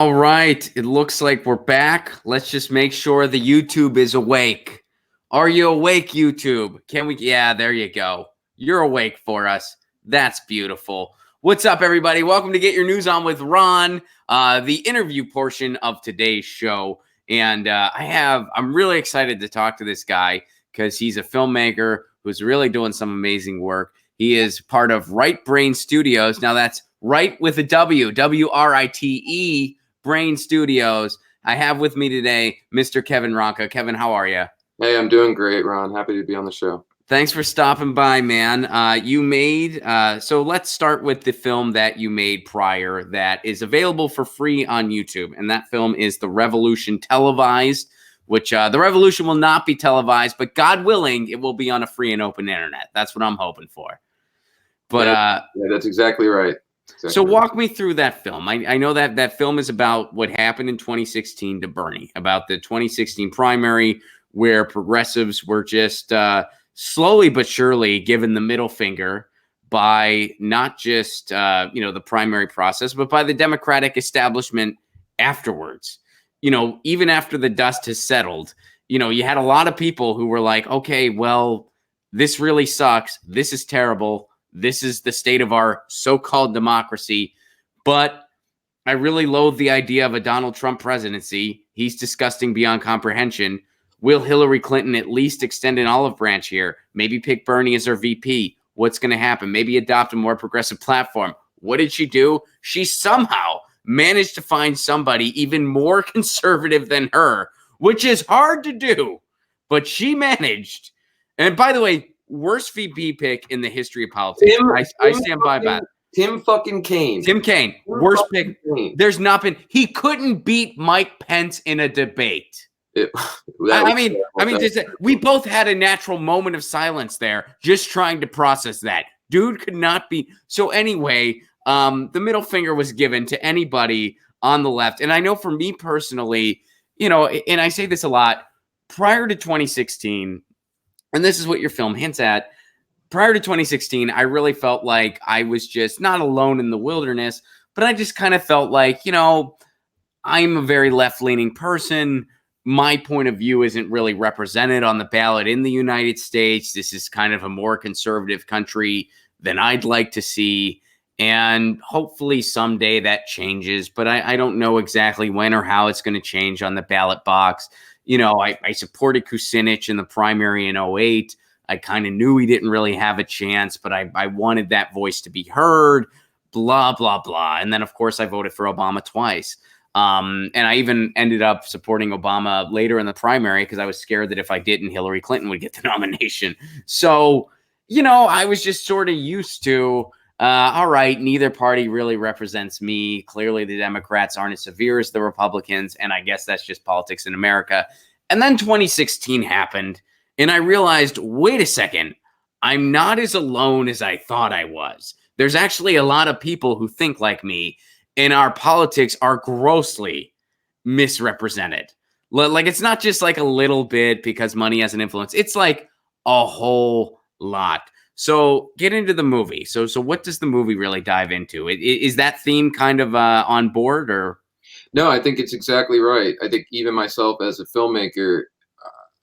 All right, it looks like we're back. Let's just make sure the YouTube is awake. Are you awake, YouTube? Can we? Yeah, there you go. You're awake for us. That's beautiful. What's up, everybody? Welcome to Get Your News On with Ron, the interview portion of today's show. And I'm really excited to talk to this guy because he's a filmmaker who's really doing some amazing work. He is part of Right Brain Studios. Now that's Right with a W, WRITE. Brain Studios. I have with me today Mr. Kevin Ronca. Kevin, how are you? Hey, I'm doing great, Ron. Happy to be on the show. Thanks for stopping by, man. So let's start with the film that you made prior that is available for free on YouTube. And that film is The Revolution Televised, which the revolution will not be televised, but God willing, it will be on a free and open internet. That's what I'm hoping for. But yeah, that's exactly right. So walk me through that film. I know that film is about what happened in 2016 to Bernie, about the 2016 primary where progressives were just slowly but surely given the middle finger by not just the primary process, but by the Democratic establishment afterwards. Even after the dust has settled, you had a lot of people who were like, okay, well, this really sucks. This is terrible. This is the state of our so-called democracy. But I really loathe the idea of a Donald Trump presidency. He's disgusting beyond comprehension. Will Hillary Clinton at least extend an olive branch here? Maybe pick Bernie as her VP. What's going to happen? Maybe adopt a more progressive platform. What did she do? She somehow managed to find somebody even more conservative than her, which is hard to do. But she managed. And by the way, worst VP pick in the history of politics. I stand by that. Tim fucking Kaine. Tim Kaine. Worst pick. There's not been. He couldn't beat Mike Pence in a debate. We both had a natural moment of silence there, just trying to process that. Dude could not be. So anyway, the middle finger was given to anybody on the left. And I know for me personally, and I say this a lot, prior to 2016, and this is what your film hints at. Prior to 2016, I really felt like I was just not alone in the wilderness, but I just kind of felt like, I'm a very left-leaning person. My point of view isn't really represented on the ballot in the United States. This is kind of a more conservative country than I'd like to see. And hopefully someday that changes, but I don't know exactly when or how it's going to change on the ballot box. I supported Kucinich in the primary in 2008. I kind of knew he didn't really have a chance, but I wanted that voice to be heard, blah, blah, blah. And then, of course, I voted for Obama twice. And I even ended up supporting Obama later in the primary because I was scared that if I didn't, Hillary Clinton would get the nomination. So, I was just sort of used to, all right, neither party really represents me. Clearly, the Democrats aren't as severe as the Republicans, and I guess that's just politics in America. And then 2016 happened, and I realized, wait a second, I'm not as alone as I thought I was. There's actually a lot of people who think like me, and our politics are grossly misrepresented. Like, it's not just like a little bit because money has an influence. It's like a whole lot. So get into the movie. So what does the movie really dive into? Is that theme kind of on board or? No, I think it's exactly right. I think even myself as a filmmaker,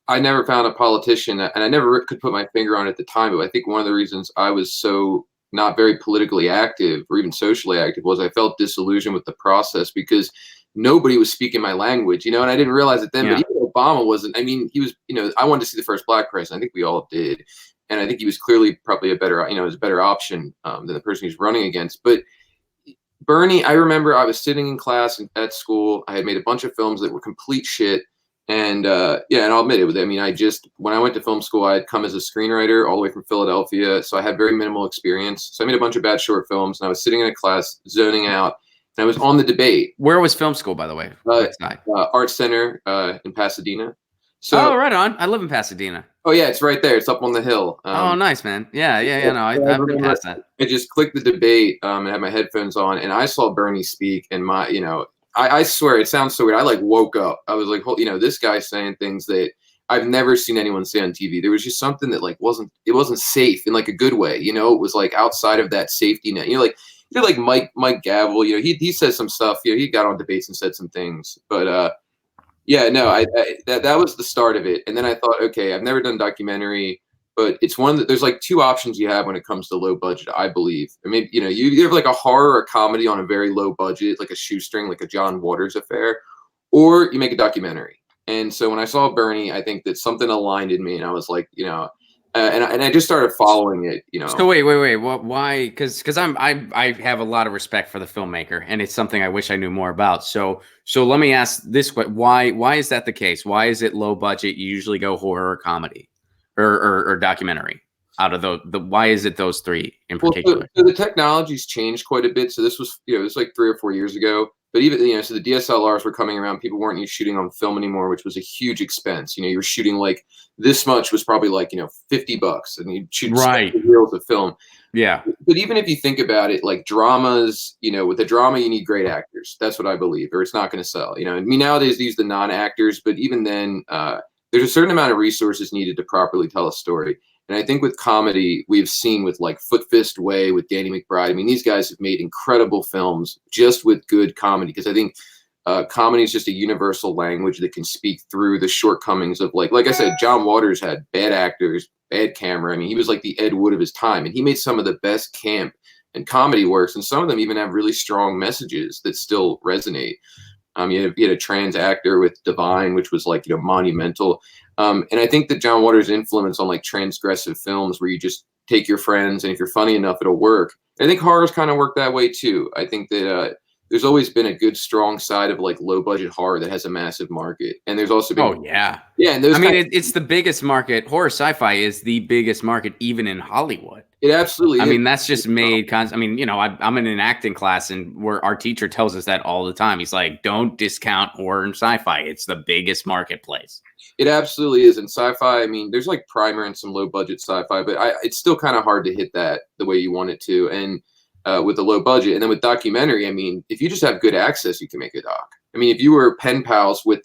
I never found a politician, and I never could put my finger on it at the time, but I think one of the reasons I was so not very politically active or even socially active was I felt disillusioned with the process because nobody was speaking my language, and I didn't realize it then, yeah. But even Obama wasn't. I mean, he was, I wanted to see the first black president. I think we all did. And I think he was clearly probably a better option than the person he's running against. But Bernie, I remember I was sitting in class at school. I had made a bunch of films that were complete shit. And and I'll admit it. I mean, when I went to film school, I had come as a screenwriter all the way from Philadelphia. So I had very minimal experience. So I made a bunch of bad short films, and I was sitting in a class zoning out. And I was on the debate. Where was film school, by the way? Art Center in Pasadena. So, right on. I live in Pasadena. Oh yeah, it's right there. It's up on the hill. Oh, nice, man. Yeah. No, I've been past that. I just clicked the debate and had my headphones on, and I saw Bernie speak, and I swear it sounds so weird. I like woke up. I was like, this guy's saying things that I've never seen anyone say on TV. There was just something that wasn't safe in like a good way. It was like outside of that safety net. you know, like Mike Gavel, you know, he says some stuff. You know, he got on debates and said some things, but yeah, no, that was the start of it. And then I thought, okay, I've never done a documentary, but it's one that there's like two options you have when it comes to low budget, I believe. I mean, you know, you have like a horror or comedy on a very low budget, like a shoestring, like a John Waters affair, or you make a documentary. And so when I saw Bernie, I think that something aligned in me, and I was like, you know, and I just started following it, you know. So wait. Why? Because I have a lot of respect for the filmmaker, and it's something I wish I knew more about. So let me ask this: why is that the case? Why is it low budget? You usually go horror or comedy, or documentary. Out of the why is it those three in particular? So the technology's changed quite a bit. So this was, you know, it was like 3 or 4 years ago. But even, you know, so the DSLRs were coming around. People weren't used shooting on film anymore, which was a huge expense. You know, you were shooting like this much was probably like, you know, $50, and you'd shoot Right. reels of film. Yeah. But even if you think about it, like dramas, you know, with a drama, you need great actors. That's what I believe, or it's not going to sell. You know, I mean, nowadays they use the non-actors, but even then, there's a certain amount of resources needed to properly tell a story. And I think with comedy, we've seen with like Foot Fist Way with Danny McBride. I mean, these guys have made incredible films just with good comedy, because I think comedy is just a universal language that can speak through the shortcomings of like I said, John Waters had bad actors, bad camera. I mean, he was like the Ed Wood of his time, and he made some of the best camp and comedy works, and some of them even have really strong messages that still resonate. You had a trans actor with Divine, which was like, you know, monumental. And I think that John Waters' influence on like transgressive films where you just take your friends, and if you're funny enough, it'll work. I think horror's kind of worked that way too. I think that there's always been a good, strong side of like low budget horror that has a massive market. And there's also been, Oh yeah. Yeah. And those, I mean, it's the biggest market. Horror sci-fi is the biggest market, even in Hollywood. it absolutely I is. mean, that's just made. I mean, you know, I'm in an acting class, and where our teacher tells us that all the time. He's like, "Don't discount horror and sci-fi. It's the biggest marketplace." It absolutely is. In sci-fi, I mean, there's like primer and some low budget sci-fi, but it's still kind of hard to hit that the way you want it to. And with the low budget, and then with documentary, I mean, if you just have good access, you can make a doc. I mean, if you were pen pals with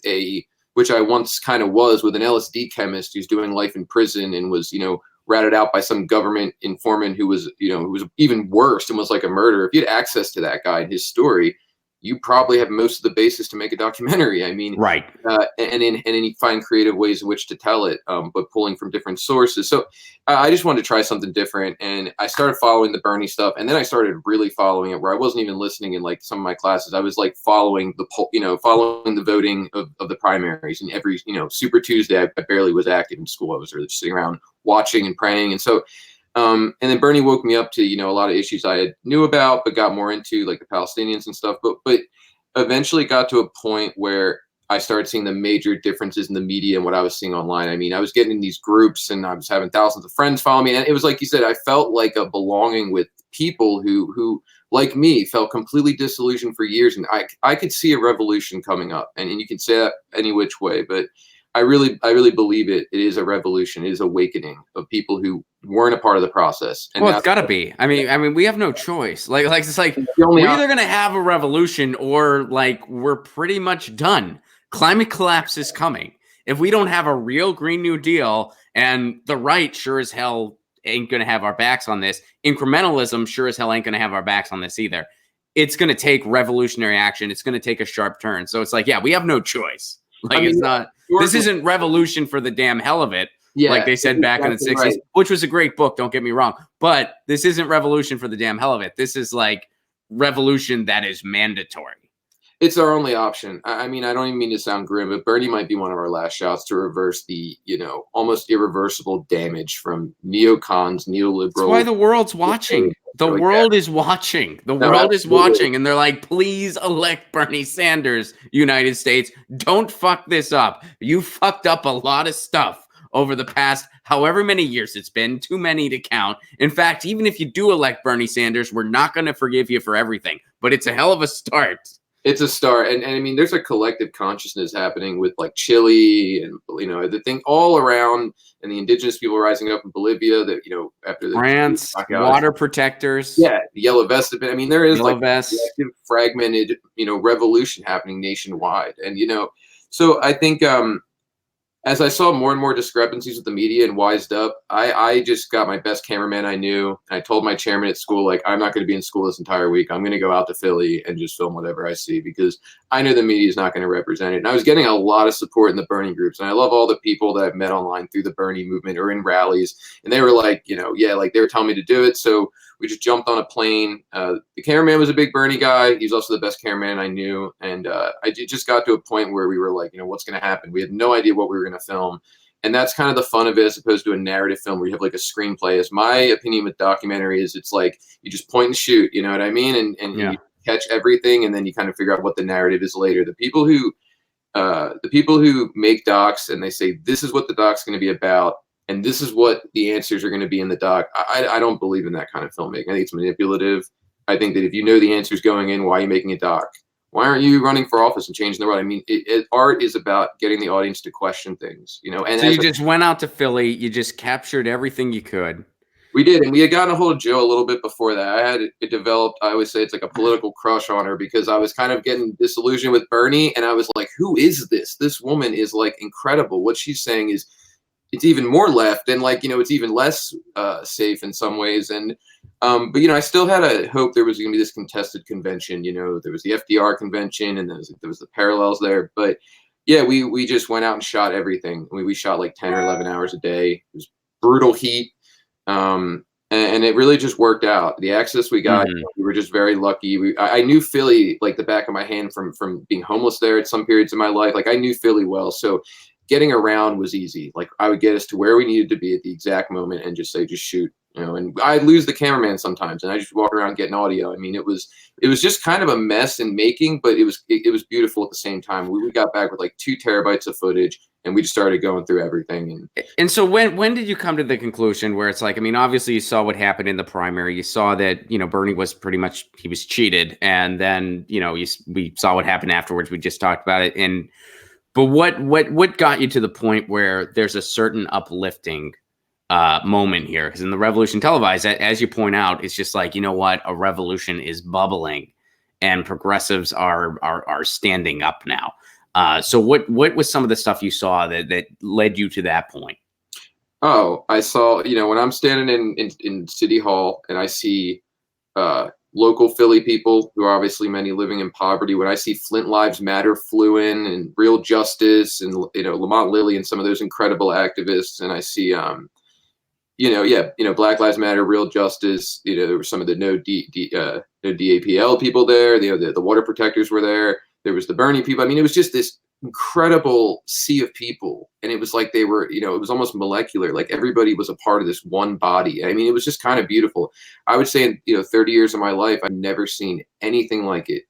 which I once kind of was, with an LSD chemist who's doing life in prison and was, you know, ratted out by some government informant who was, you know, who was even worse and was like a murderer. If you had access to that guy and his story, you probably have most of the basis to make a documentary. I mean, right. And then you find creative ways in which to tell it, but pulling from different sources. So I just wanted to try something different, and I started following the Bernie stuff, and then I started really following it, where I wasn't even listening in like some of my classes. I was like following following the voting of the primaries, and every, you know, Super Tuesday, I barely was active in school. I was really just sitting around watching and praying, and so. And then Bernie woke me up to, you know, a lot of issues I had knew about, but got more into, like the Palestinians and stuff. But eventually got to a point where I started seeing the major differences in the media and what I was seeing online. I mean, I was getting in these groups, and I was having thousands of friends follow me. And it was like you said, I felt like a belonging with people who like me, felt completely disillusioned for years. And I could see a revolution coming up. And you can say that any which way, but I really believe it is a revolution. It is awakening of people who weren't a part of the process. And well, it's got to be. I mean, we have no choice. Like it's like we're either going to have a revolution, or like we're pretty much done. Climate collapse is coming. If we don't have a real Green New Deal, and the right sure as hell ain't going to have our backs on this, incrementalism sure as hell ain't going to have our backs on this either. It's going to take revolutionary action. It's going to take a sharp turn. So it's like, yeah, we have no choice. Like, I mean, it's not. This isn't revolution for the damn hell of it, like they said back in the 60s, right. Which was a great book, don't get me wrong. But this isn't revolution for the damn hell of it. This is like revolution that is mandatory. It's our only option. I mean, I don't even mean to sound grim, but Bernie might be one of our last shots to reverse the, you know, almost irreversible damage from neocons, neoliberals. That's why the world's watching. The world is watching. The world is watching. And they're like, please elect Bernie Sanders, United States. Don't fuck this up. You fucked up a lot of stuff over the past however many years it's been, too many to count. In fact, even if you do elect Bernie Sanders, we're not going to forgive you for everything. But it's a hell of a start. It's a start. And I mean, there's a collective consciousness happening with like Chile and, you know, the thing all around, and the indigenous people rising up in Bolivia that, you know, after the France, water protectors. Yeah, the yellow vest. I mean, there is yellow like vest. Fragmented, you know, revolution happening nationwide. And, you know, so I think as I saw more and more discrepancies with the media and wised up, I just got my best cameraman I knew. I told my chairman at school, like, I'm not going to be in school this entire week. I'm going to go out to Philly and just film whatever I see, because I know the media is not going to represent it. And I was getting a lot of support in the Bernie groups. And I love all the people that I've met online through the Bernie movement or in rallies. And they were like, yeah, like they were telling me to do it. So we just jumped on a plane. The cameraman was a big Bernie guy. He was also the best cameraman I knew. And I just got to a point where we were like, what's going to happen? We had no idea what we were going to film. And that's kind of the fun of it, as opposed to a narrative film where you have like a screenplay. As my opinion with documentary is, it's like you just point and shoot, you know what I mean? And you catch everything, and then you kind of figure out what the narrative is later. The people who make docs and they say, this is what the doc's going to be about, and this is what the answers are going to be in the doc, I don't believe in that kind of filmmaking. I think it's manipulative. I think that if you know the answers going in, why are you making a doc? Why aren't you running for office and changing the world? I mean, art is about getting the audience to question things, And so you just went out to Philly. You just captured everything you could. We did, and we had gotten a hold of Jill a little bit before that. I had it developed. I always say it's like a political crush on her, because I was kind of getting disillusioned with Bernie, and I was like, "Who is this? This woman is like incredible. What she's saying is, it's even more left, and like it's even less safe in some ways." And but I still had a hope there was going to be this contested convention. There was the FDR convention, and there was the parallels there. But yeah, we just went out and shot everything. We shot like 10 or 11 hours a day. It was brutal heat. And it really just worked out. The access we got, we were just very lucky. I knew Philly like the back of my hand from being homeless there at some periods of my life. Like I knew Philly well, so getting around was easy. Like I would get us to where we needed to be at the exact moment and just say, just shoot, and I'd lose the cameraman sometimes, and I just walk around getting audio. I mean, it was just kind of a mess in making, but it was beautiful at the same time. We got back with like 2 terabytes of footage, and we just started going through everything. And so when did you come to the conclusion where it's like, I mean, obviously you saw what happened in the primary. You saw that, Bernie was pretty much, he was cheated. And then, we saw what happened afterwards. We just talked about it. But what got you to the point where there's a certain uplifting moment here? Because in the Revolution Televised, as you point out, it's just like, a revolution is bubbling, and progressives are standing up now. So what was some of the stuff you saw that led you to that point? Oh, I saw, when I'm standing in City Hall and I see local Philly people, who are obviously many living in poverty, when I see Flint Lives Matter flew in, and Real Justice, and Lamont Lilly and some of those incredible activists, and I see Black Lives Matter, Real Justice, there were some of the no DAPL people there, the water protectors were there. There was the Bernie people. I mean, it was just this incredible sea of people. And it was like they were, it was almost molecular. Like everybody was a part of this one body. I mean, it was just kind of beautiful. I would say in, 30 years of my life, I've never seen anything like it.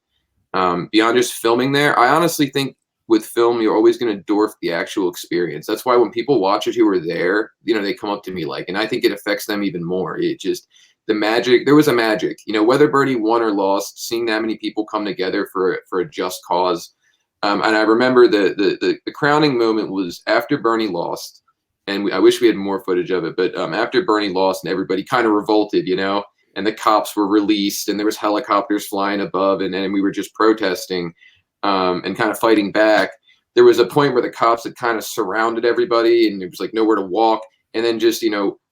Beyond just filming there, I honestly think with film, you're always going to dwarf the actual experience. That's why when people watch it who were there, they come up to me and I think it affects them even more. It just, the magic, there was a magic, whether Bernie won or lost, seeing that many people come together for a just cause. And I remember the crowning moment was after Bernie lost, and I wish we had more footage of it, but after Bernie lost and everybody kind of revolted, and the cops were released and there was helicopters flying above, and we were just protesting and kind of fighting back. There was a point where the cops had kind of surrounded everybody and it was like nowhere to walk. And then just,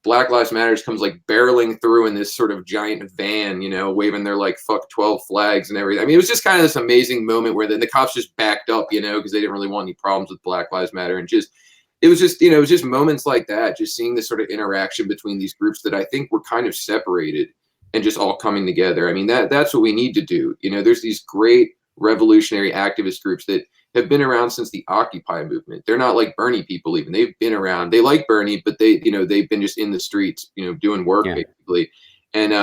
Black Lives Matter comes like barreling through in this sort of giant van, waving their like fuck 12 flags and everything. I mean, it was just kind of this amazing moment where then the cops just backed up, because they didn't really want any problems with Black Lives Matter. And it was just moments like that, just seeing this sort of interaction between these groups that I think were kind of separated and just all coming together. I mean, that's what we need to do. There's these great revolutionary activist groups that have been around since the Occupy movement. They're not like Bernie people even. They've been around. They like Bernie, but they've been just in the streets, doing work basically. And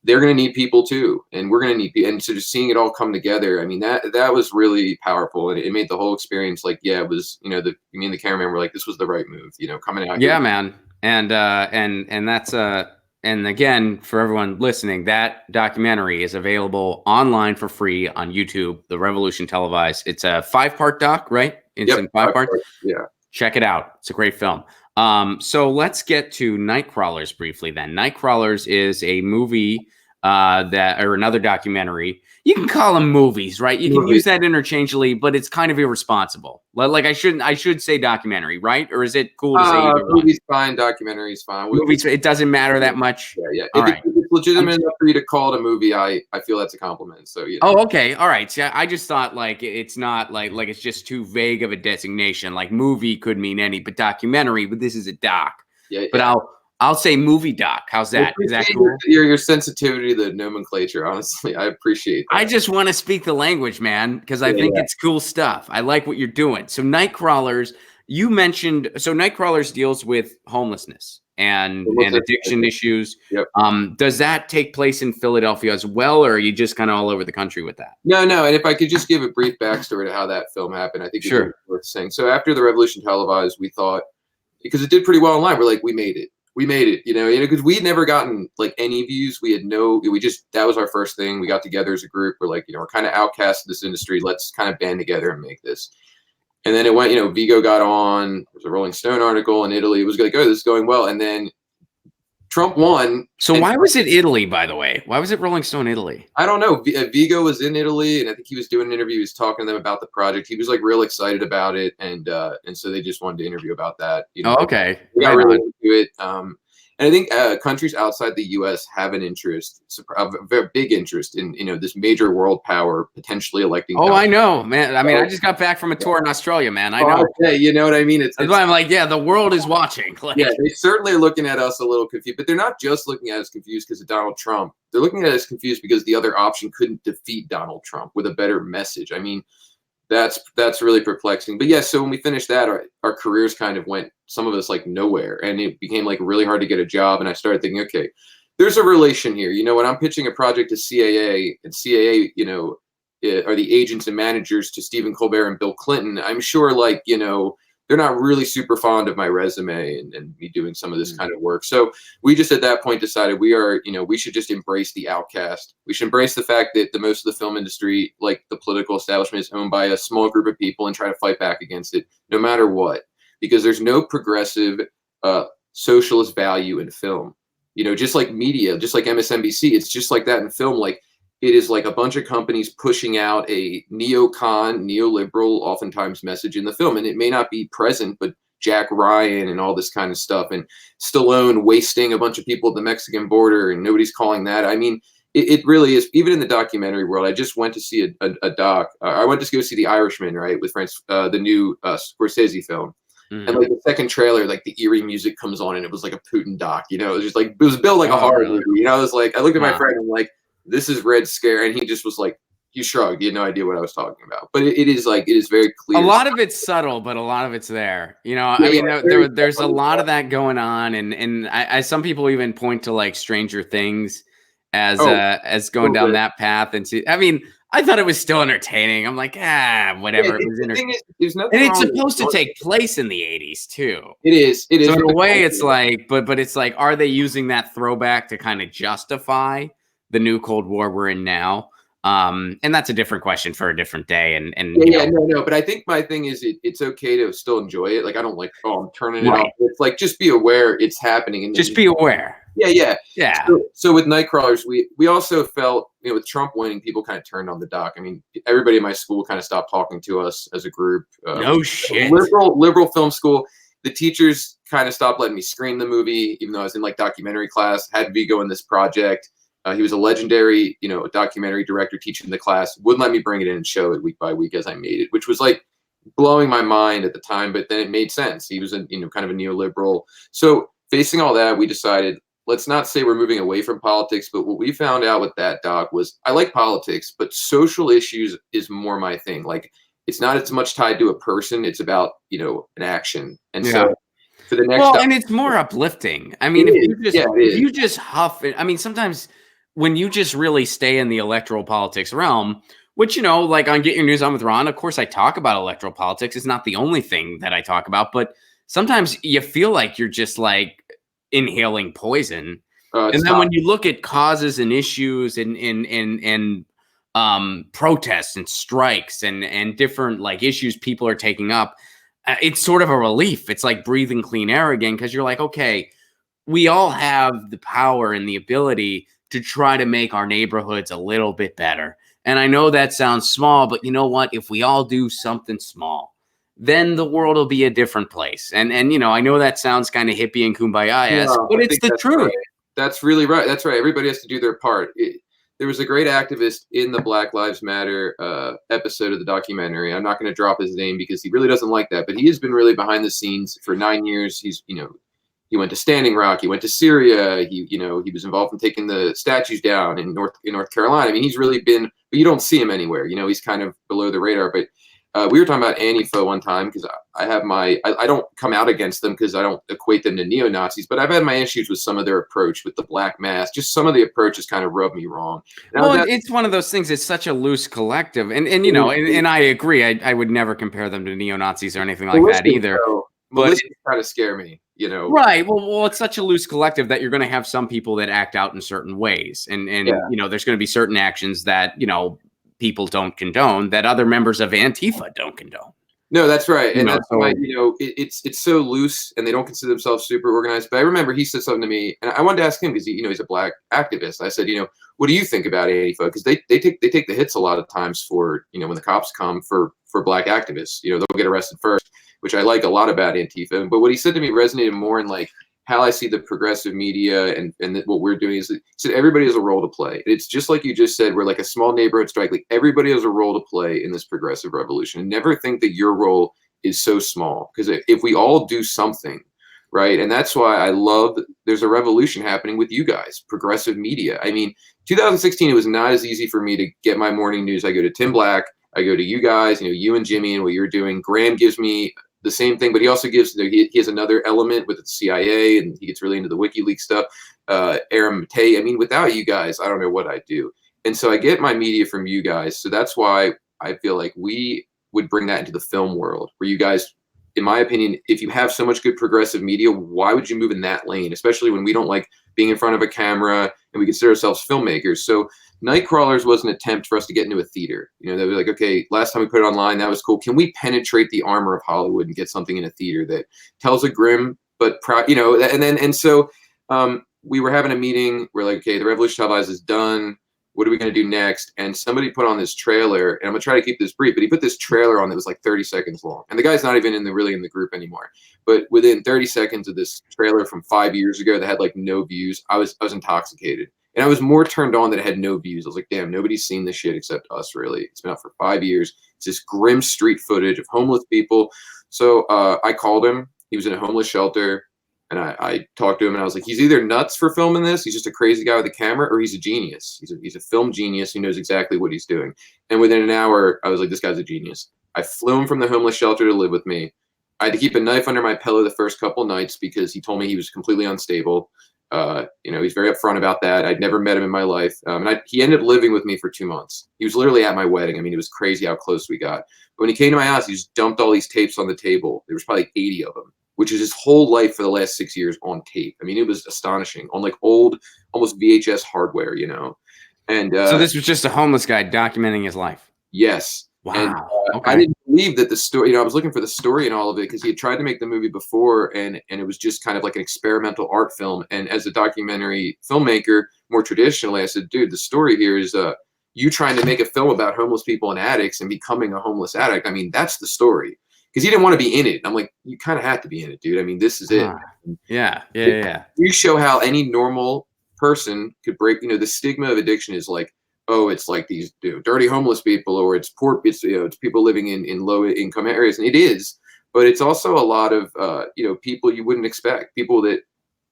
they're going to need people too. And we're going to need people. And so just seeing it all come together, I mean, that was really powerful. And it made the whole experience like, yeah, it was, me and the cameraman were like, this was the right move, coming out. Yeah, here. Man. And that's, and again, for everyone listening, that documentary is available online for free on YouTube, The Revolution Televised. It's a 5-part doc, right? It's in 5 parts. Yeah. Check it out. It's a great film. So let's get to Nightcrawlers briefly then. Nightcrawlers is a movie that, or another documentary. You can call them movies, right? You can use that interchangeably, but it's kind of irresponsible. Like I should say documentary, right? Or is it cool to say either one? Movies fine, documentaries fine. Movies, it doesn't matter that much. Yeah. All If right. it's legitimate enough for you to call it a movie, I feel that's a compliment. So yeah. Oh, okay. All right. So I just thought like it's not like it's just too vague of a designation. Like movie could mean any, but documentary, but this is a doc. Yeah. But I'll say movie doc. How's that? Is that cool? Your sensitivity to the nomenclature, honestly, I appreciate that. I just want to speak the language, man, because I think it's cool stuff. I like what you're doing. So Nightcrawlers, you mentioned, so Nightcrawlers deals with homelessness and addiction issues. Yep. Does that take place in Philadelphia as well, or are you just kind of all over the country with that? No. And if I could just give a brief backstory to how that film happened, I think it's worth saying. So after the Revolution televised, we thought, because it did pretty well online, we're like, we made it, because we had never gotten like any views. That was our first thing. We got together as a group. We're like, we're kind of outcast in this industry. Let's kind of band together and make this. And then it went, Vigo got on. There was a Rolling Stone article in Italy. It was like, oh, this is going well. And then Trump won. So why was it Italy, by the way? Why was it Rolling Stone Italy? I don't know. Vigo was in Italy, and I think he was doing an interview. He was talking to them about the project. He was like real excited about it, and so they just wanted to interview about that. Okay. We got really into it. And I think countries outside the U.S. have an interest, a very big interest in this major world power potentially electing. Oh, I know, man. I mean, I just got back from a tour in Australia, man. I know. Yeah, you know what I mean. That's why I'm like, yeah, the world is watching. Like, yeah, they certainly are looking at us a little confused, but they're not just looking at us confused because of Donald Trump. They're looking at us confused because the other option couldn't defeat Donald Trump with a better message. I mean, that's really perplexing. But yeah, so when we finished that, our careers kind of went, some of us like nowhere, and it became like really hard to get a job. And I started thinking, okay, there's a relation here. When I'm pitching a project to CAA, and CAA, are the agents and managers to Stephen Colbert and Bill Clinton, I'm sure they're not really super fond of my resume and me doing some of this kind of work. So we just at that point decided we should just embrace the outcast. We should embrace the fact that the most of the film industry, like the political establishment, is owned by a small group of people, and try to fight back against it no matter what, because there's no progressive socialist value in film. Just like media, just like MSNBC, it's just like that in film. Like, it is like a bunch of companies pushing out a neoliberal, oftentimes message in the film. And it may not be present, but Jack Ryan and all this kind of stuff, and Stallone wasting a bunch of people at the Mexican border, and nobody's calling that. I mean, it really is. Even in the documentary world, I just went to see a doc. I went to go see The Irishman, right, with the new Scorsese film. Mm-hmm. And like the second trailer, like the eerie music comes on, and it was like a Putin doc. It was just like, it was built like a horror movie. I was like, I looked at my friend, and I'm like, this is Red Scare, and he just was like, he shrugged. He had no idea what I was talking about. But it is very clear. A lot of it's subtle, but a lot of it's there. There's a lot of that going on, and I some people even point to like Stranger Things as going down that path. And see, I mean, I thought it was still entertaining. I'm like, whatever. It was entertaining. And it's supposed to take place in the 80s too. It is. So in a way, it's like, but it's like, are they using that throwback to kind of justify the new Cold War we're in now? And that's a different question for a different day. No. But I think my thing is it's okay to still enjoy it. Like, I don't like, I'm turning it off. It's like, just be aware it's happening. And just be aware. Yeah. So with Nightcrawlers, we also felt, with Trump winning, people kind of turned on the doc. I mean, everybody in my school kind of stopped talking to us as a group. No shit. Liberal film school. The teachers kind of stopped letting me screen the movie, even though I was in like documentary class, had Vigo in this project. He was a legendary, documentary director teaching the class, wouldn't let me bring it in and show it week by week as I made it, which was like blowing my mind at the time, but then it made sense. He was kind of a neoliberal. So facing all that, we decided, let's not say we're moving away from politics, but what we found out with that doc was, I like politics, but social issues is more my thing. Like, it's not as much tied to a person. It's about, an action. And so for the next and it's more uplifting. I mean, if you just huff it, I mean, sometimes when you just really stay in the electoral politics realm, which, like on Get Your News On with Ron, of course, I talk about electoral politics. It's not the only thing that I talk about, but sometimes you feel like you're just like inhaling poison. And then when you look at causes and issues and protests and strikes and different like issues people are taking up, it's sort of a relief. It's like breathing clean air again, because you're like, okay, we all have the power and the ability to try to make our neighborhoods a little bit better. And I know that sounds small, but you know what? If we all do something small, then the world will be a different place. And you know, I know that sounds kind of hippie and kumbaya-esque, but I it's think the that's truth. right. That's really right. That's right. Everybody has to do their part. There was a great activist in the Black Lives Matter episode of the documentary. I'm not going to drop his name because he really doesn't like that, but he has been really behind the scenes for 9 years. He's, you know, he went to Standing Rock. He went to Syria. He was involved in taking the statues down in North Carolina. I mean, he's really been, but you don't see him anywhere. You know, he's kind of below the radar. But we were talking about Antifa one time because I don't come out against them because I don't equate them to neo-Nazis, but I've had my issues with some of their approach with the black mask. Just some of the approaches kind of rub me wrong. Well, it's one of those things. It's such a loose collective. And you know, and I agree. I would never compare them to neo-Nazis or anything like that either. But it's kind of scare me, you know. Right. Well, it's such a loose collective that you're going to have some people that act out in certain ways. And you know, there's going to be certain actions that, you know, people don't condone that other members of Antifa don't condone. No, that's right. And that's why, you know, it's so loose and they don't consider themselves super organized. But I remember he said something to me and I wanted to ask him because you know, he's a black activist. I said, you know, what do you think about Antifa? Because they take the hits a lot of times for, you know, when the cops come for black activists, you know, they'll get arrested first, which I like a lot about Antifa. But what he said to me resonated more in like how I see the progressive media and what we're doing is, he said everybody has a role to play. It's just like you just said, we're like a small neighborhood strike. Like everybody has a role to play in this progressive revolution. And never think that your role is so small, because if we all do something, right? And that's why I love there's a revolution happening with you guys, progressive media. I mean, 2016, it was not as easy for me to get my morning news. I go to Tim Black, I go to you guys, you know, you and Jimmy and what you're doing. Graham gives me the same thing, but he also gives, he has another element with the CIA and he gets really into the WikiLeaks stuff. Aaron Matei, I mean, without you guys, I don't know what I'd do. And so I get my media from you guys. So that's why I feel like we would bring that into the film world where you guys, in my opinion, if you have so much good progressive media, why would you move in that lane? Especially when we don't like being in front of a camera and we consider ourselves filmmakers. So Nightcrawlers was an attempt for us to get into a theater. You know, they were like, okay, last time we put it online, that was cool. Can we penetrate the armor of Hollywood and get something in a theater that tells a grim but proud, you know? And so we were having a meeting. We're like, okay, the Revolution Televised is done. What are we going to do next? And somebody put on this trailer, and I'm gonna try to keep this brief, but he put this trailer on that was like 30 seconds long. And the guy's not even really in the group anymore. But within 30 seconds of this trailer from 5 years ago that had like no views, I was intoxicated. And I was more turned on that it had no views. I was like, damn, nobody's seen this shit except us, really. It's been out for 5 years. It's this grim street footage of homeless people. So I called him. He was in a homeless shelter. And I talked to him and I was like, he's either nuts for filming this, he's just a crazy guy with a camera, or he's a genius. He's a film genius who knows exactly what he's doing. And within an hour, I was like, this guy's a genius. I flew him from the homeless shelter to live with me. I had to keep a knife under my pillow the first couple of nights because he told me he was completely unstable. You know, he's very upfront about that. I'd never met him in my life. He ended up living with me for 2 months. He was literally at my wedding. I mean, it was crazy how close we got. But when he came to my house, he just dumped all these tapes on the table. There was probably like 80 of them, which is his whole life for the last 6 years on tape. I mean, it was astonishing on like old, almost VHS hardware, you know? And so this was just a homeless guy documenting his life. Yes. Wow. And, okay. I didn't believe that the story, you know, I was looking for the story and all of it because he had tried to make the movie before and it was just kind of like an experimental art film. And as a documentary filmmaker, more traditionally, I said, dude, the story here is you trying to make a film about homeless people and addicts and becoming a homeless addict. I mean, that's the story. Because he didn't want to be in it. I'm like, you kind of have to be in it, dude. I mean, this is it. Yeah. You show how any normal person could break, you know, the stigma of addiction is like, oh, it's like these dirty homeless people, or it's poor, it's, you know, it's people living in low income areas. And it is, but it's also a lot of, you know, people you wouldn't expect. People that,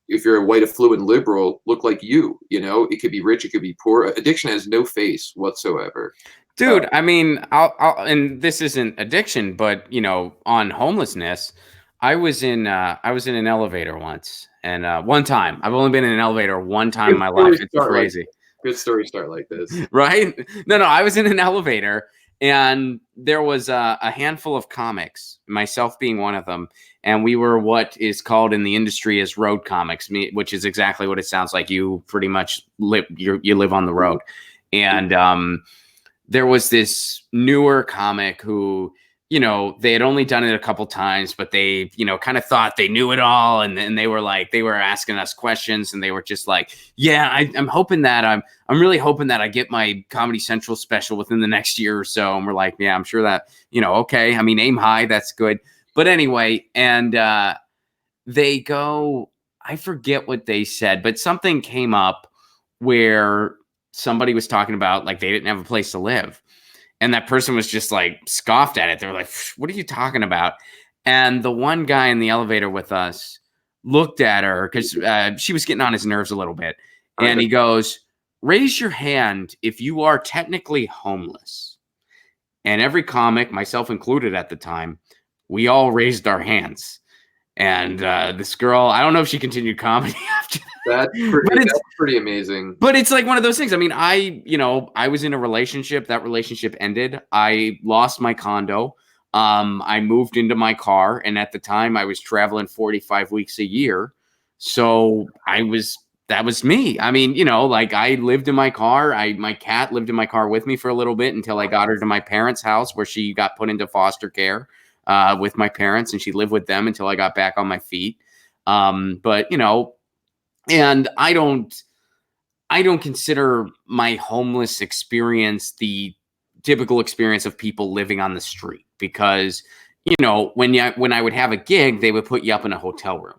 if you're a white affluent liberal, look like you know, it could be rich, it could be poor. Addiction has no face whatsoever. Dude, I mean, and this isn't addiction, but you know, on homelessness, I was in an elevator once, and one time. I've only been in an elevator one time in my life. It's crazy. Good story start like this, right? No, I was in an elevator, and there was a handful of comics, myself being one of them, and we were what is called in the industry as road comics, which is exactly what it sounds like. You pretty much you live on the road, and there was this newer comic who you know, they had only done it a couple times, but they, you know, kind of thought they knew it all. And then they were like, they were asking us questions and they were just like, yeah, I'm hoping that I'm really hoping that I get my Comedy Central special within the next year or so. And we're like, yeah, I'm sure that, you know, okay. I mean, aim high. That's good. But anyway, and they go, I forget what they said, but something came up where somebody was talking about like they didn't have a place to live. And that person was just like scoffed at it. They were like, what are you talking about? And the one guy in the elevator with us looked at her because she was getting on his nerves a little bit. And he goes, raise your hand if you are technically homeless. And every comic, myself included at the time, we all raised our hands. And this girl, I don't know if she continued comedy after that. That's pretty amazing. But it's like one of those things. I mean, I was in a relationship. That relationship ended. I lost my condo. I moved into my car. And at the time, I was traveling 45 weeks a year. So that was me. I mean, you know, like I lived in my car. My cat lived in my car with me for a little bit until I got her to my parents' house where she got put into foster care. With my parents, and she lived with them until I got back on my feet. But you know, and I don't consider my homeless experience the typical experience of people living on the street because, you know, when I would have a gig, they would put you up in a hotel room.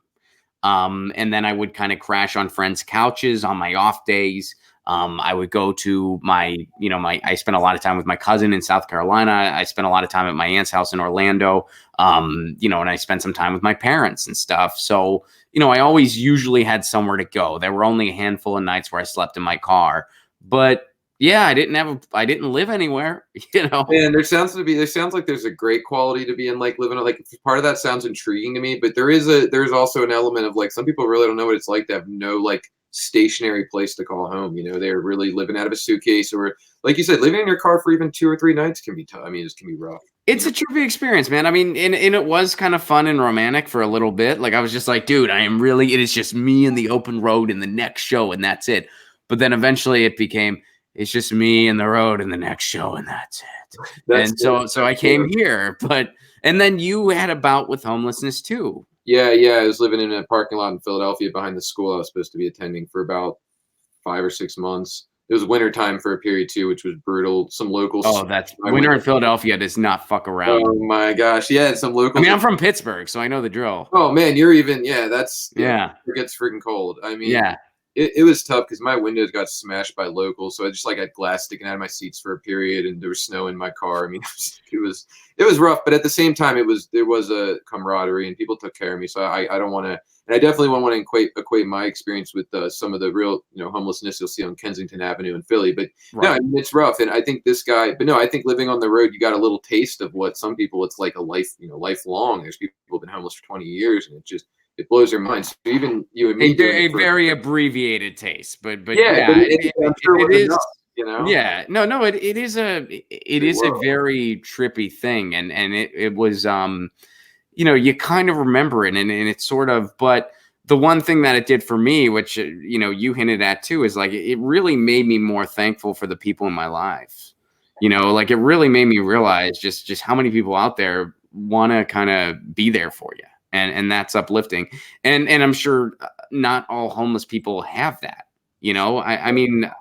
And then I would kind of crash on friends' couches on my off days. I would go to I spent a lot of time with my cousin in South Carolina. I spent a lot of time at my aunt's house in Orlando, and I spent some time with my parents and stuff. So, you know, I always usually had somewhere to go. There were only a handful of nights where I slept in my car, but yeah, I didn't live anywhere, you know. And there sounds like there's a great quality to be in, like living like part of that sounds intriguing to me, but there's also an element of like some people really don't know what it's like to have no like stationary place to call home. You know, they're really living out of a suitcase, or like you said, living in your car for even 2 or 3 nights can be tough. I mean, it can be rough. It's a trippy experience, man. I mean, and it was kind of fun and romantic for a little bit. Like I was just like, dude, it is just me and the open road in the next show, and that's it. But then eventually it became, it's just me and the road in the next show, and that's it. So I came here, and then you had a bout with homelessness too. Yeah. I was living in a parking lot in Philadelphia behind the school I was supposed to be attending for about 5 or 6 months. It was wintertime for a period too, which was brutal. Some locals. Oh, that's winter in Philadelphia does not fuck around. Oh my gosh. Yeah. Some locals. I mean, I'm from Pittsburgh, so I know the drill. Oh man, you're even, it gets freaking cold. I mean, yeah. It was tough because my windows got smashed by locals, so I just like had glass sticking out of my seats for a period, and there was snow in my car. I mean, it was rough, but at the same time, there was a camaraderie, and people took care of me. So I don't want to, and I definitely won't want to equate my experience with some of the real homelessness you'll see on Kensington Avenue in Philly. But no, I mean, it's rough, and I think this guy. But no, I think living on the road, you got a little taste of what some people it's like a life, lifelong. There's people who've been homeless for 20 years, and it blows your mind. So even you and me, a very abbreviated taste, but yeah, it is. Enough, Yeah, no, it is a very trippy thing, and it was you kind of remember it, and it's sort of, but the one thing that it did for me, which you hinted at too, is like it really made me more thankful for the people in my life. Like it really made me realize just how many people out there want to kind of be there for you. And that's uplifting. And I'm sure not all homeless people have that. I mean,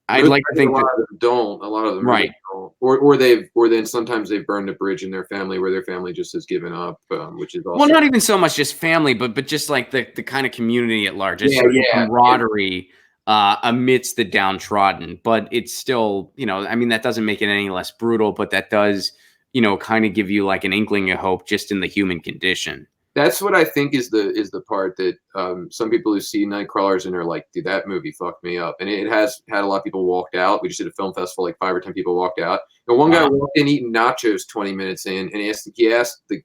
I'd like to think a lot of them don't. A lot of them right. Really don't. Or then sometimes they've burned a bridge in their family where their family just has given up, which is also, well, not even so much just family, but just like the kind of community at large. It's camaraderie amidst the downtrodden. But it's still, I mean, that doesn't make it any less brutal, but that does, kind of give you like an inkling of hope just in the human condition. That's what I think is the part that some people who see Nightcrawlers and are like, dude, that movie fucked me up. And it has had a lot of people walked out. We just did a film festival, like 5 or 10 people walked out. And one guy walked in eating nachos 20 minutes in, and he asked the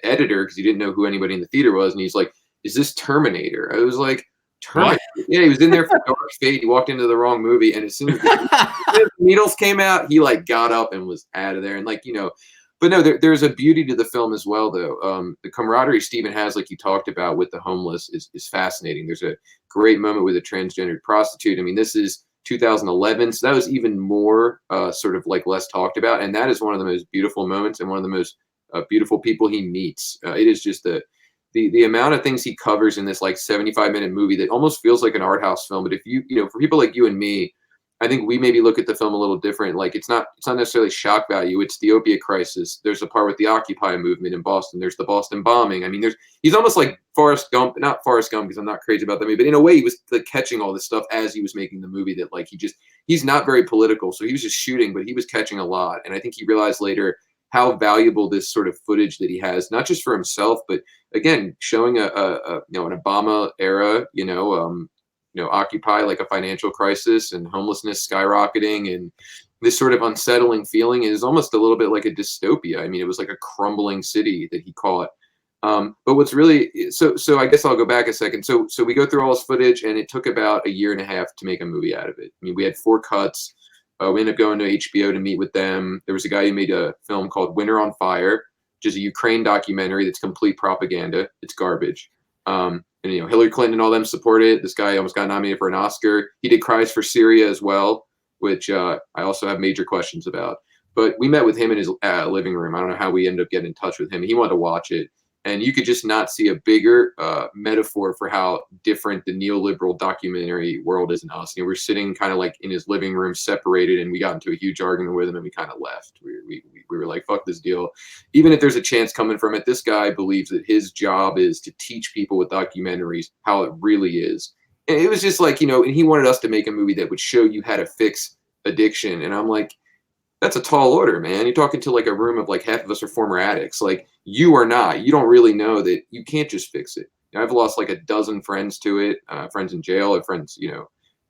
editor, because he didn't know who anybody in the theater was, and he's like, "Is this Terminator?" I was like, Terminator? What? Yeah, he was in there for Dark Fate. He walked into the wrong movie, and as soon as the needles came out, he like got up and was out of there. And but no, there's a beauty to the film as well, though. The camaraderie Stephen has, like you talked about with the homeless, is fascinating. There's a great moment with a transgendered prostitute. I mean, this is 2011. So that was even more sort of like less talked about. And that is one of the most beautiful moments and one of the most beautiful people he meets. It is just the amount of things he covers in this like 75-minute movie that almost feels like an art house film. But if you know, for people like you and me, I think we maybe look at the film a little different. Like it's not necessarily shock value. It's the opiate crisis. There's a part with the Occupy movement in Boston. There's the Boston bombing. I mean, he's almost like Forrest Gump, not Forrest Gump because I'm not crazy about that movie, but in a way he was like catching all this stuff as he was making the movie that like he's not very political. So he was just shooting, but he was catching a lot. And I think he realized later how valuable this sort of footage that he has, not just for himself, but again, showing an Obama era, Occupy like a financial crisis and homelessness skyrocketing and this sort of unsettling feeling is almost a little bit like a dystopia. I mean, it was like a crumbling city that he caught. But what's really so I guess I'll go back a second. So we go through all this footage and it took about 1.5 years to make a movie out of it. I mean, we had 4 cuts. We ended up going to HBO to meet with them. There was a guy who made a film called Winter on Fire, which is a Ukraine documentary that's complete propaganda. It's garbage. And Hillary Clinton and all them support it. This guy almost got nominated for an Oscar. He did Cries for Syria as well, which I also have major questions about. But we met with him in his living room. I don't know how we ended up getting in touch with him. He wanted to watch it. And you could just not see a bigger metaphor for how different the neoliberal documentary world is in us. We're sitting kind of like in his living room separated, and we got into a huge argument with him, and we kind of left. We were like, fuck this deal. Even if there's a chance coming from it, this guy believes that his job is to teach people with documentaries how it really is. And it was just like, and he wanted us to make a movie that would show you how to fix addiction. And I'm like, that's a tall order, man. You're talking to like a room of like half of us are former addicts. Like you are not. You don't really know that you can't just fix it. I've lost like a dozen friends to it, friends in jail, friends,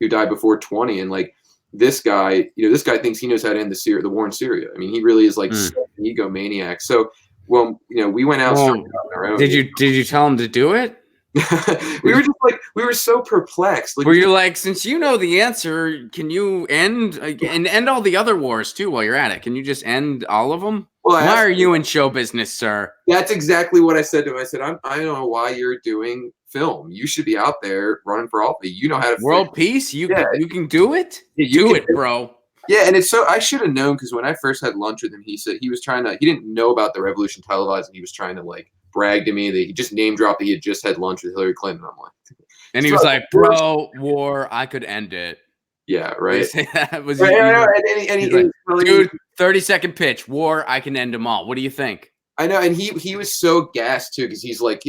who died before 20. And like this guy, this guy thinks he knows how to end the war in Syria. I mean, he really is like an egomaniac. So, well, we went out. Well, did you tell him to do it? We were just like, we were so perplexed. Like, were you like, since you know the answer, can you end all the other wars too while you're at it? Can you just end all of them? Well, why are you in show business, sir? That's exactly what I said to him. I said, I don't know why you're doing film. You should be out there running for office. You know how to world peace. You can do it. Do it, bro. Yeah, and it's so I should have known because when I first had lunch with him, he said he didn't know about the Revolution Televised, and he was trying to like brag to me that he just name dropped that he had just had lunch with Hillary Clinton. I'm like, and he was like, "Bro, war, I could end it." Yeah, right. Was right, like, dude, 30-second pitch, war, I can end them all. What do you think? I know, and he was so gassed too because he's like,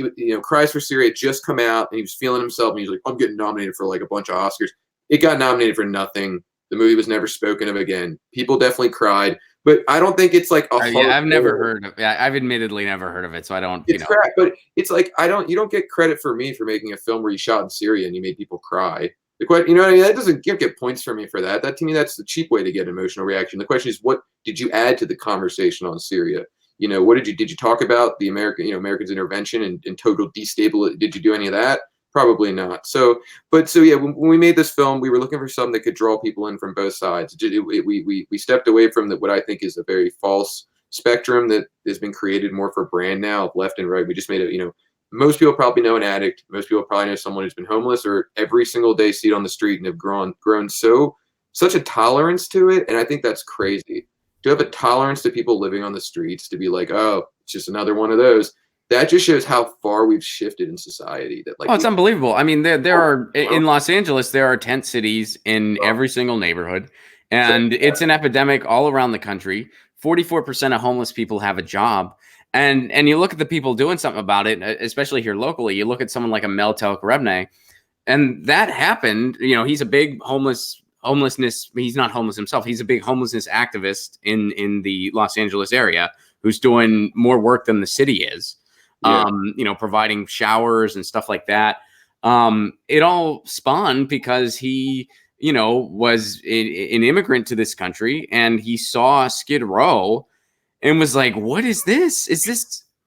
Cries for Syria had just come out, and he was feeling himself, and he was like, I'm getting nominated for like a bunch of Oscars. It got nominated for nothing. The movie was never spoken of again. People definitely cried, but I don't think it's like a. Yeah, I've never heard of. Yeah, I've admittedly never heard of it, so I don't. It's crap, but it's like you don't get credit for me for making a film where you shot in Syria and you made people cry. The question, you know what I mean? That doesn't get points for me for that. That to me, that's the cheap way to get emotional reaction. The question is, what did you add to the conversation on Syria? What did you talk about the Americans' intervention and total destabilization? Did you do any of that? Probably not. So yeah, when we made this film, we were looking for something that could draw people in from both sides. We stepped away from what I think is a very false spectrum that has been created more for brand now, left and right. We just made it, most people probably know an addict. Most people probably know someone who's been homeless or every single day see it on the street and have grown such a tolerance to it. And I think that's crazy. To have a tolerance to people living on the streets, to be like, oh, it's just another one of those. That just shows how far we've shifted in society. That like, it's unbelievable. I mean, there are in Los Angeles, there are tent cities in every single neighborhood, and it's an epidemic all around the country. 44% of homeless people have a job, and you look at the people doing something about it, especially here locally. You look at someone like a Mel Telkarebne, and that happened. He's a big homelessness. He's not homeless himself. He's a big homelessness activist in the Los Angeles area who's doing more work than the city is. Yeah. Providing showers and stuff like that. It all spawned because he, was an immigrant to this country, and he saw Skid Row and was like, what is this?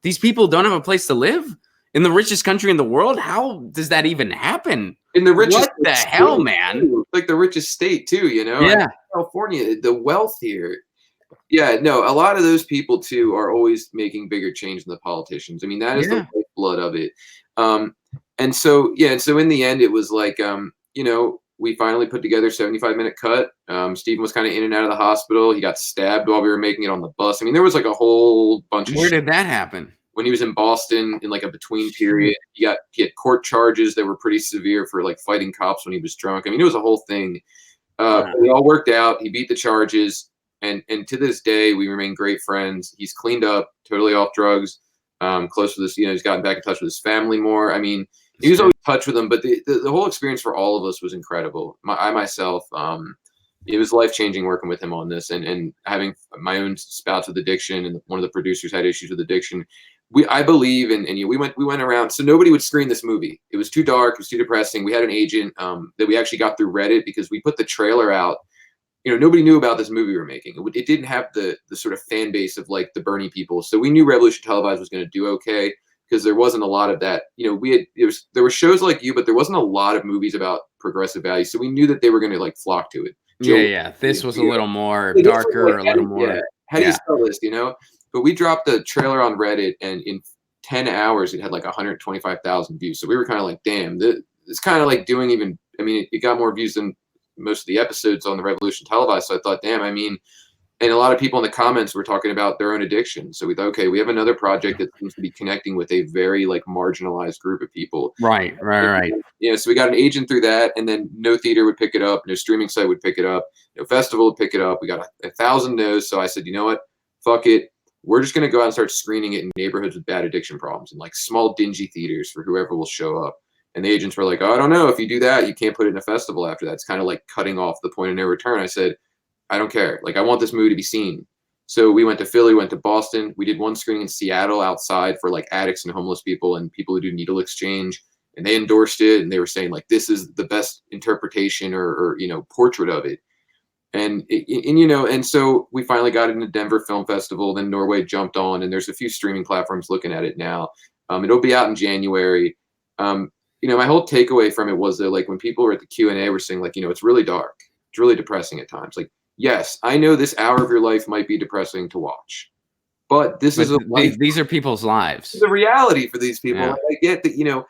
These people don't have a place to live in the richest country in the world? How does that even happen? In the richest what the hell, man? Like the richest state too, Yeah. Like California, the wealth here. Yeah, no, a lot of those people too are always making bigger change than the politicians. I mean, that is the lifeblood of it. And so in the end, it was like, we finally put together a 75-minute cut. Steven was kind of in and out of the hospital. He got stabbed while we were making it on the bus. I mean, there was like a whole bunch of Where shit. did that happen? When he was in Boston in like a between period, he had court charges that were pretty severe for like fighting cops when he was drunk. I mean, it was a whole thing. It all worked out. He beat the charges, and to this day we remain great friends. He's cleaned up, totally off drugs, close to this. He's gotten back in touch with his family more. I mean, he was always in touch with them, but the whole experience for all of us was incredible. I myself, it was life-changing working with him on this, and having my own spouts with addiction, and one of the producers had issues with addiction. I believe, and we went around, so nobody would screen this movie. It was too dark, it was too depressing. We had an agent that we actually got through Reddit, because we put the trailer out. Nobody knew about this movie we were making. It didn't have the sort of fan base of like the Bernie people. So we knew Revolution Televised was going to do okay, because there wasn't a lot of that. There were shows like you, but there wasn't a lot of movies about progressive values. So we knew that they were going to like flock to it. Yeah. This was a little more darker, a little more. Yeah. How do you sell this? But we dropped the trailer on Reddit, and in 10 hours it had like 125,000 views. So we were kind of like, damn, it's kind of like doing even. I mean, it got more views than most of the episodes on the Revolution Televised. So I thought, damn, I mean, and a lot of people in the comments were talking about their own addiction. So we thought, okay, we have another project that seems to be connecting with a very like marginalized group of people. Right. Yeah. So we got an agent through that, and then no theater would pick it up, no streaming site would pick it up, no festival would pick it up. We got 1,000 no's. So I said, you know what? Fuck it. We're just going to go out and start screening it in neighborhoods with bad addiction problems, and like small dingy theaters for whoever will show up. And the agents were like, oh, I don't know. If you do that, you can't put it in a festival after that. It's kind of like cutting off the point of no return. I said, I don't care. Like, I want this movie to be seen. So we went to Philly, went to Boston. We did one screening in Seattle outside for like addicts and homeless people and people who do needle exchange. And they endorsed it. And they were saying like, this is the best interpretation or portrait of it. And so we finally got it in the Denver Film Festival. Then Norway jumped on, and there's a few streaming platforms looking at it now. It'll be out in January. My whole takeaway from it was that like when people were at the Q&A were saying like, it's really dark. It's really depressing at times. Like, yes, I know this hour of your life might be depressing to watch, but this is a life. These are people's lives. It's a reality for these people. Yeah. Like, I get that,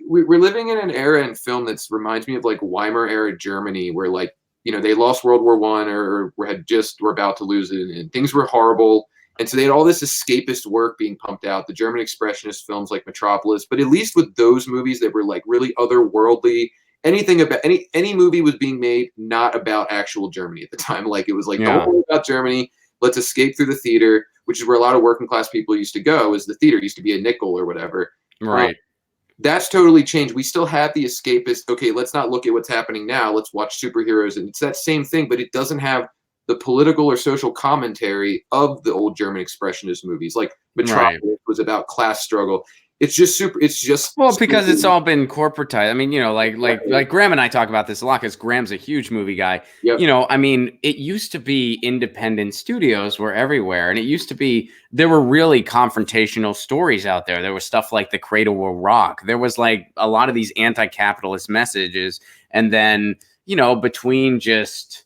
we're living in an era in film that reminds me of like Weimar era Germany, where like, they lost World War I or were about to lose it, and things were horrible. And so they had all this escapist work being pumped out, the German expressionist films like Metropolis. But at least with those movies that were like really otherworldly, anything about any movie was being made not about actual Germany at the time. Like it was like, don't worry about Germany. Let's escape through the theater, which is where a lot of working class people used to go. Is the theater used to be a nickel or whatever. Right. That's totally changed. We still have the escapist. Okay, let's not look at what's happening now. Let's watch superheroes, and it's that same thing, but it doesn't have the political or social commentary of the old German expressionist movies. Like Metropolis was about class struggle. It's just super. It's just because it's all been corporatized. I mean, like Graham and I talk about this a lot because Graham's a huge movie guy. Yep. I mean, it used to be independent studios were everywhere, and it used to be there were really confrontational stories out there. There was stuff like The Cradle Will Rock. There was like a lot of these anti-capitalist messages, and then between just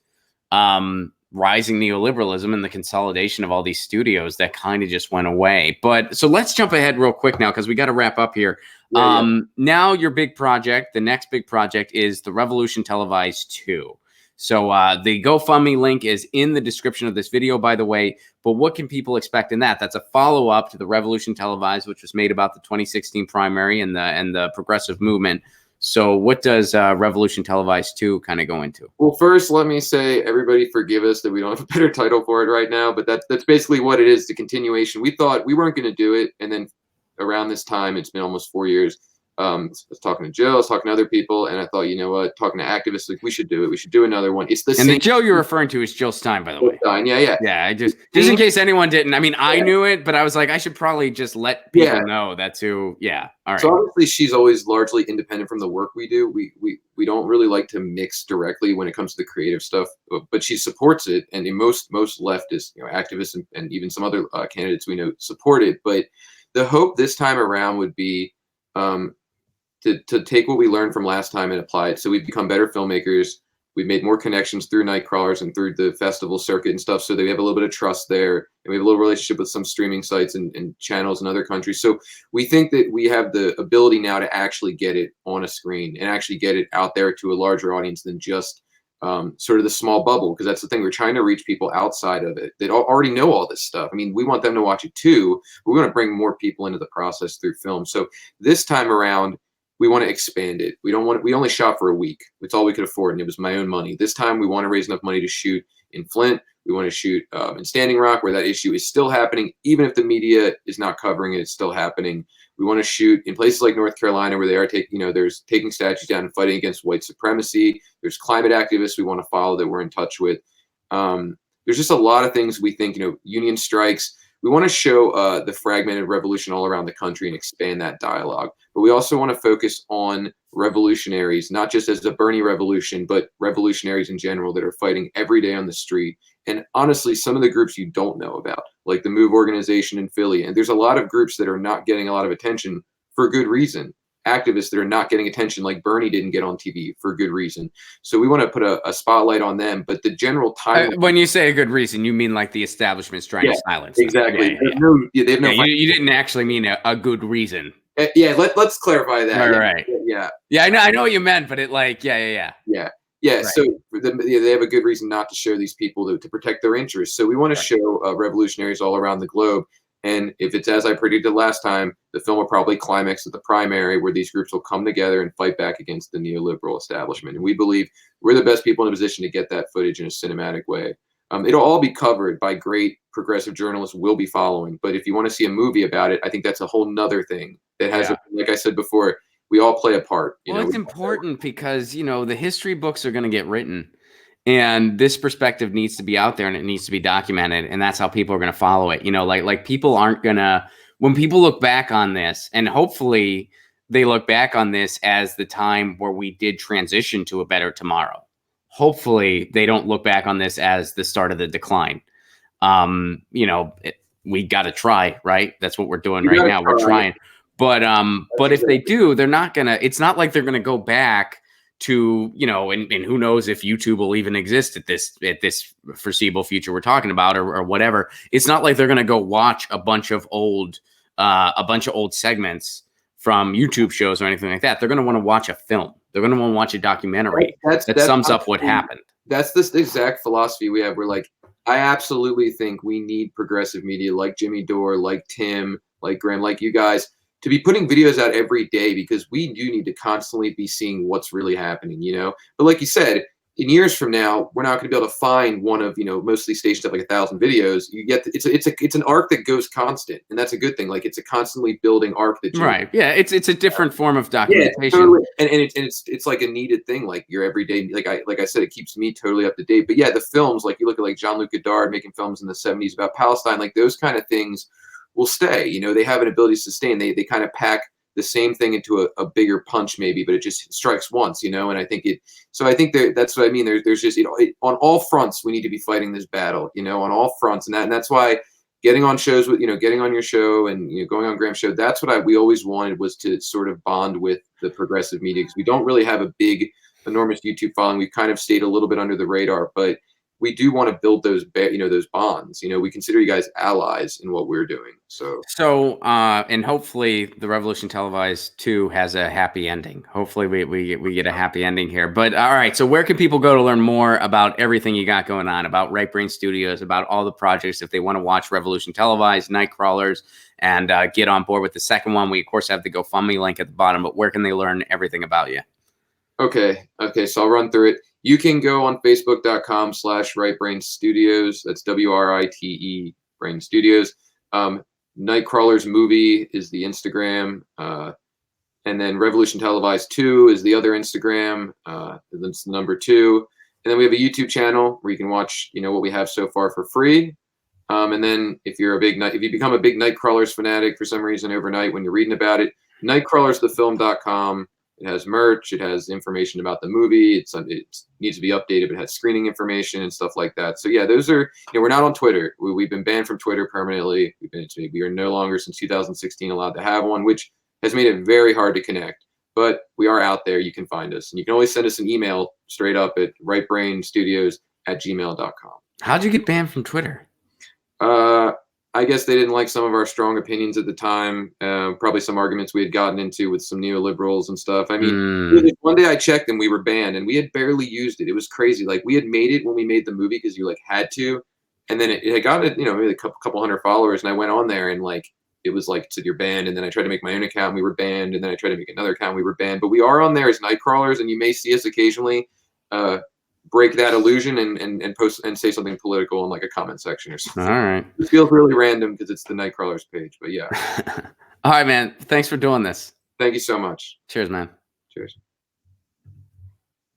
rising neoliberalism and the consolidation of all these studios, that kind of just went away. But so let's jump ahead real quick now, because we got to wrap up here. Now your big project, the next big project, is the Revolution Televised 2. So the GoFundMe link is in the description of this video, by the way. But what can people expect in that? That's a follow-up to the Revolution Televised, which was made about the 2016 primary and the progressive movement. So what does Revolution Televised 2 kind of go into? Well, first, let me say, everybody forgive us that we don't have a better title for it right now, but that's basically what it is, the continuation. We thought we weren't going to do it, and then around this time, it's been almost 4 years, I was talking to Joe, I was talking to other people, and I thought, you know what, talking to activists, like, we should do it. We should do another one. It's the same. And the Joe you're referring to is Jill Stein, by the way. Stein, yeah. Yeah, I just in case anyone didn't. I mean, I knew it, but I was like, I should probably just let people know that's who. Yeah, all right. So obviously, she's always largely independent from the work we do. We don't really like to mix directly when it comes to the creative stuff, but she supports it, and most leftists, activists, and even some other candidates we know support it. But the hope this time around would be to take what we learned from last time and apply it. So we've become better filmmakers. We've made more connections through Nightcrawlers and through the festival circuit and stuff, so that we have a little bit of trust there, and we have a little relationship with some streaming sites and channels in other countries. So we think that we have the ability now to actually get it on a screen and actually get it out there to a larger audience than just sort of the small bubble, because that's the thing. We're trying to reach people outside of it that already know all this stuff. I mean, we want them to watch it too, but we want to bring more people into the process through film. So this time around, we want to expand it. We only shot for a week. It's all we could afford, and it was my own money. This time we want to raise enough money to shoot in Flint. We want to shoot in Standing Rock, where that issue is still happening. Even if the media is not covering it, it's still happening. We want to shoot in places like North Carolina, where they are there's taking statues down and fighting against white supremacy. There's climate activists we want to follow that we're in touch with. There's just a lot of things we think, union strikes. We want to show the fragmented revolution all around the country and expand that dialogue. But we also want to focus on revolutionaries, not just as the Bernie revolution, but revolutionaries in general that are fighting every day on the street. And honestly, some of the groups you don't know about, like the MOVE organization in Philly. And there's a lot of groups that are not getting a lot of attention for good reason. Activists that are not getting attention, like Bernie didn't get on TV for good reason. So we want to put a spotlight on them. But the general time, when you say a good reason, you mean like the establishment's trying to silence them. Exactly. They have no you didn't actually mean a good reason. Yeah, let's clarify that. Right. Yeah, I know what you meant, but yeah. Right. So they have a good reason not to show these people to protect their interests. So we want to show revolutionaries all around the globe. And if it's as I predicted last time, the film will probably climax at the primary, where these groups will come together and fight back against the neoliberal establishment. And we believe we're the best people in a position to get that footage in a cinematic way. It'll all be covered by great progressive journalists we'll be following. But if you want to see a movie about it, I think that's a whole nother thing that has, like I said before, we all play a part. It's important because, the history books are going to get written. And this perspective needs to be out there, and it needs to be documented. And that's how people are going to follow it. Like people aren't going to, when people look back on this, and hopefully they look back on this as the time where we did transition to a better tomorrow. Hopefully they don't look back on this as the start of the decline. We got to try, right? That's what we're doing right now. We're trying. But if they do, they're not going to, it's not like they're going to go back to, and who knows if YouTube will even exist at this foreseeable future we're talking about, or whatever. It's not like they're going to go watch a bunch of old segments from YouTube shows or anything like that. They're going to want to watch a film. They're going to want to watch a documentary that sums up what happened. That's this exact philosophy we have. We're like, I absolutely think we need progressive media like Jimmy Dore, like Tim, like Graham, like you guys, to be putting videos out every day, because we do need to constantly be seeing what's really happening, But like you said, in years from now, we're not going to be able to find one of, most of these stations have like 1,000 videos. You get it's an arc that goes constant, and that's a good thing. Like it's a constantly building arc that Yeah, it's a different form of documentation. Yeah, totally. And it's like a needed thing. Like your everyday, like I said, it keeps me totally up to date. But yeah, the films, like you look at like Jean-Luc Godard making films in the 70s about Palestine, like those kind of things will stay. They have an ability to sustain. They kind of pack the same thing into a bigger punch maybe, but it just strikes once, and I think that's what I mean. There's just, on all fronts, we need to be fighting this battle, on all fronts. And that's why getting on shows with, getting on your show and, going on Graham's show, that's what we always wanted, was to sort of bond with the progressive media, because we don't really have a big, enormous YouTube following. We've kind of stayed a little bit under the radar, but we do want to build those bonds. We consider you guys allies in what we're doing. So, and hopefully the Revolution Televised 2 has a happy ending. Hopefully we get a happy ending here. But all right, so where can people go to learn more about everything you got going on, about Right Brain Studios, about all the projects, if they want to watch Revolution Televised, Nightcrawlers, and get on board with the second one? We of course have the GoFundMe link at the bottom, but where can they learn everything about you? Okay, so I'll run through it. You can go on Facebook.com/RightBrainStudios. That's WRITE Brain Studios. Nightcrawlers Movie is the Instagram. And then Revolution Televised 2 is the other Instagram. That's number 2. And then we have a YouTube channel where you can watch, what we have so far for free. And then if you become a big Nightcrawlers fanatic for some reason overnight when you're reading about it, nightcrawlersthefilm.com. It has merch. It has information about the movie. It needs to be updated, but it has screening information and stuff like that. So yeah, those are, we're not on Twitter. We've been banned from Twitter permanently. We are no longer since 2016 allowed to have one, which has made it very hard to connect. but we are out there. You can find us, and you can always send us an email straight up at rightbrainstudios@gmail.com. How'd you get banned from Twitter? I guess they didn't like some of our strong opinions at the time. Probably some arguments we had gotten into with some neoliberals and stuff. I mean, really, one day I checked and we were banned, and we had barely used it. It was crazy. Like, we had made it when we made the movie because you like had to, and then it had gotten, maybe a couple hundred followers, and I went on there and like it was like, said you're banned, and then I tried to make my own account and we were banned, and then I tried to make another account and we were banned. But we are on there as Nightcrawlers, and you may see us occasionally break that illusion and post and say something political in like a comment section or something. All right. It feels really random because it's the Nightcrawlers page, but yeah. All right, man. Thanks for doing this. Thank you so much. Cheers, man. Cheers.